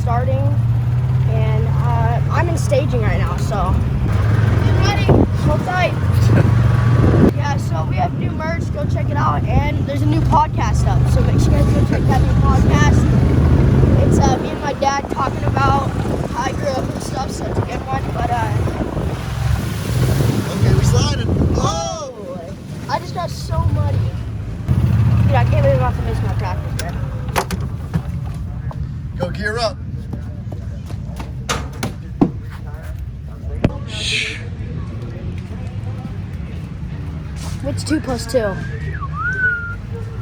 starting, and I'm in staging right now, so get ready, hold tight. Yeah, so we have new merch, go check it out, and there's a new podcast up, so make sure you guys go check that new podcast. It's me and my dad talking about how I grew up and stuff, so it's a good one, but okay, we sliding. Oh! I just got so muddy. Dude, I can't believe I'm about to miss my practice, man. Go gear up. What's 2 + 2?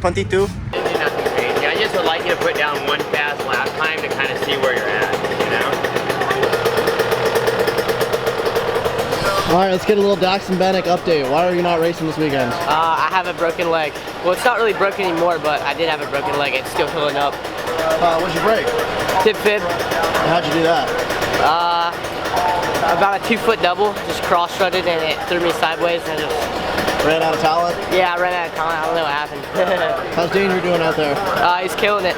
22. Nothing crazy. I just would like you to put down one fast lap time to kind of see where you're at, you know? All right, let's get a little Dachshund update. Why are you not racing this weekend? I have a broken leg. Well, it's not really broken anymore, but I did have a broken leg. It's still healing up. What'd you break? Tip fib. How'd you do that? About a 2-foot double. Just cross-strutted and it threw me sideways and I just... Ran out of talent? Yeah, I ran out of talent. I don't know what happened. How's Danger doing out there? He's killing it.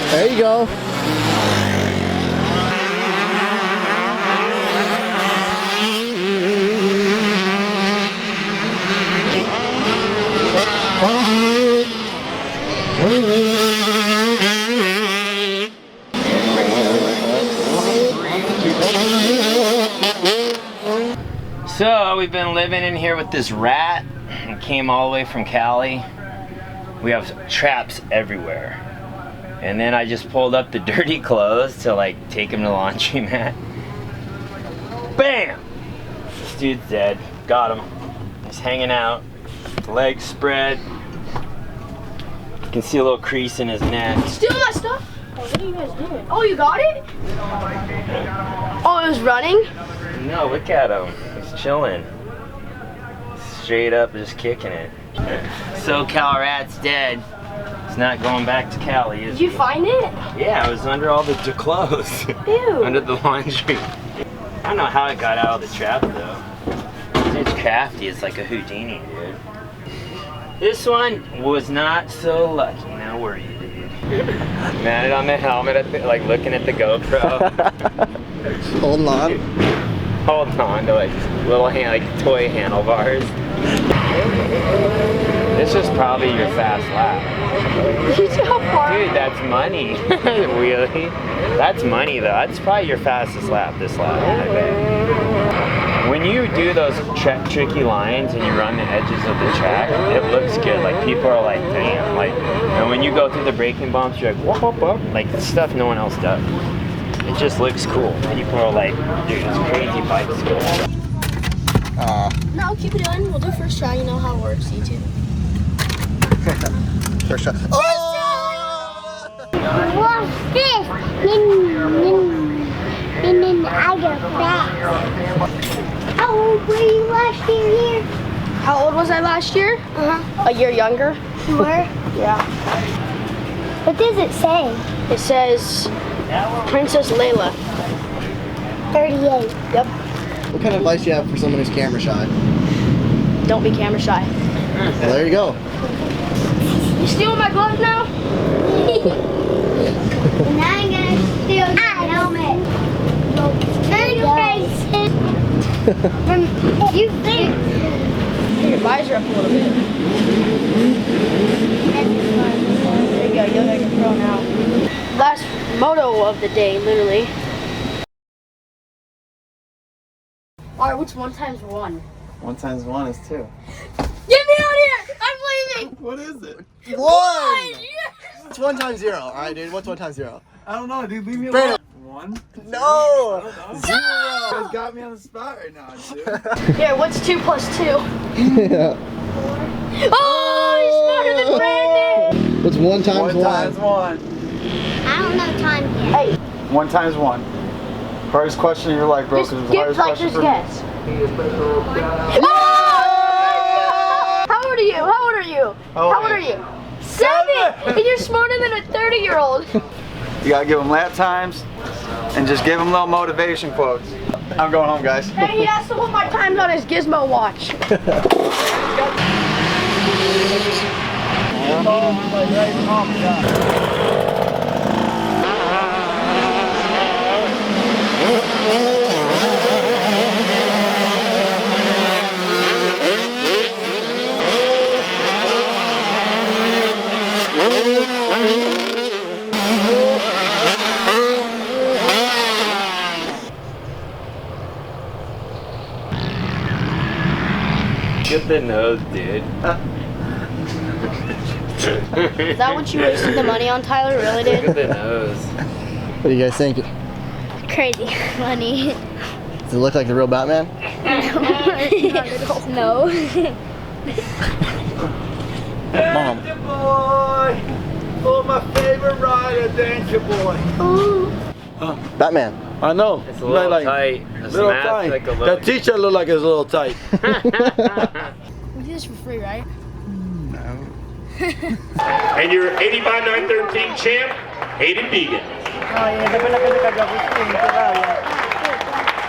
There you go. So we've been living in here with this rat and came all the way from Cali. We have traps everywhere. And then I just pulled up the dirty clothes to like take him to the laundromat. Bam! This dude's dead. Got him. He's hanging out. Legs spread. You can see a little crease in his neck. Stealing my stuff? Oh, what are you guys doing? Oh, you got it? Oh, it was running? No, look at him. He's chilling. Straight up, just kicking it. SoCal rat's dead. It's not going back to Cali, is Did you find it? Yeah, it was under all the clothes. Ew. Under the laundry. I don't know how it got out of the trap though. It's crafty, it's like a Houdini, dude. This one was not so lucky. Now where are you, dude? Mounted on the helmet, like looking at the GoPro. Holding on. Holding on to like little like toy handlebars. This was probably your fast lap. How far? Dude, that's money. Really? That's money though. That's probably your fastest lap this lap, I bet. When you do those tricky lines and you run the edges of the track, it looks good. Like people are like, damn. Like, and when you go through the braking bumps, you're like, whoop, whoop, whoop. Like stuff no one else does. It just looks cool. People are like, dude, it's crazy bike skill. No, keep it in. We'll do first try. You know how it works, YouTube. First shot. Oh! What's this? And then I go back. How old were you last year here? How old was I last year? A year younger. You were? Yeah. What does it say? It says Princess Layla. 38. Yep. What kind of advice do you have for someone who's camera shy? Don't be camera shy. Well, there you go. You stealing my glove now? And I'm gonna steal your helmet. You think? Put your visor up a little bit. There you go. You're like a pro now. Last moto of the day, literally. All right, what's 1 times 1? 1 times 1 is 2. Get me out of here! I'm leaving! What is it? 1! Yes! It's 1 times 0. Alright, dude. What's 1 times 0? I don't know, dude. Leave me Straight alone. up. 1? No! 0! You guys got me on the spot right now, dude. Yeah, what's 2 plus 2? Yeah. Oh, he's smarter than Brandon! What's 1 times 1? 1 times 1. I don't know time yet. Hey, 1 times 1. Hardest question of your life, bro. just 'Cause it's the give hardest like question just for me. guess. How old are you? How old are you? How old are you? 7! And you're smarter than a 30-year-old. You gotta give them lap times and just give them little motivation quotes. I'm going home, guys. Hey, he has to put my times on his gizmo watch. Get the nose, dude. Is that what you wasted the money on, Tyler? Really, Look at dude? the nose. What do you guys think? Crazy funny. Does it look like the real Batman? No. Mom. Dangerboy! Oh, my favorite rider, Dangerboy. Batman. I know. It's a little Like- tight. The Little snap, tight. like a little. That t-shirt look like it's a little tight. We do this for free, right? And your 85-913 champ, Haiden Deegan.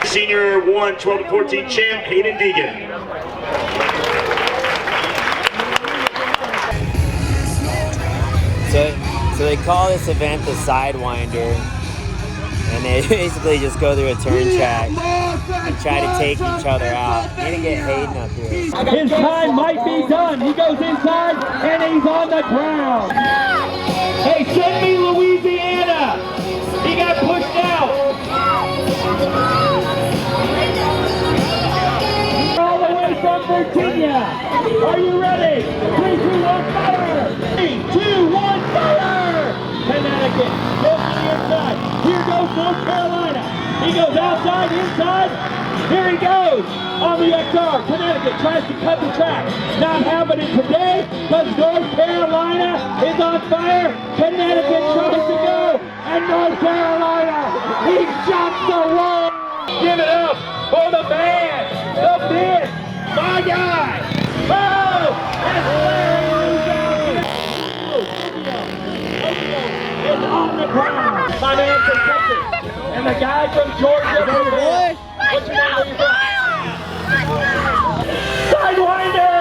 Senior 1, 12-14 champ, Haiden Deegan. So they call this event the Sidewinder, and they basically just go through a turn track and try to take each other out. Need to get Haiden up here. His time might be done. He goes inside and he's on the ground. Hey, send me Louisiana. He got pushed out. All the way from Virginia. Are you ready? 3, 2, 1, fire. 3, 2, 1, fire. Connecticut goes to the inside. Here goes North Carolina. He goes outside, inside. Here he goes on the XR. Connecticut tries to cut the track. Not happening today because North Carolina is on fire. Connecticut tries to go. And North Carolina, he shocks the world. Give it up for the man, the myth, my guy. Oh, and Larry is on the ground. My man from Texas. And the guy from Georgia. What's your name? Where you from? Sidewinder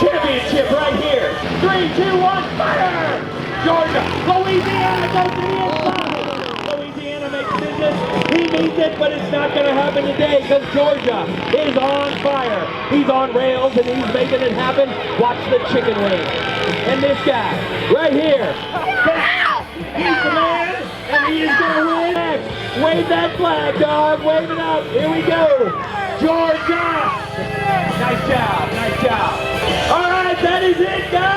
championship right here. 3, 2, 1, fire! Georgia, Louisiana goes to the inside. Louisiana makes business. He means it, but it's not going to happen today because Georgia is on fire. He's on rails and he's making it happen. Watch the chicken wing. And this guy right here. He's the man, and he is going to win next. Wave that flag, dog. Wave it up. Here we go. Georgia. Nice job. Nice job. All right, that is it, guys.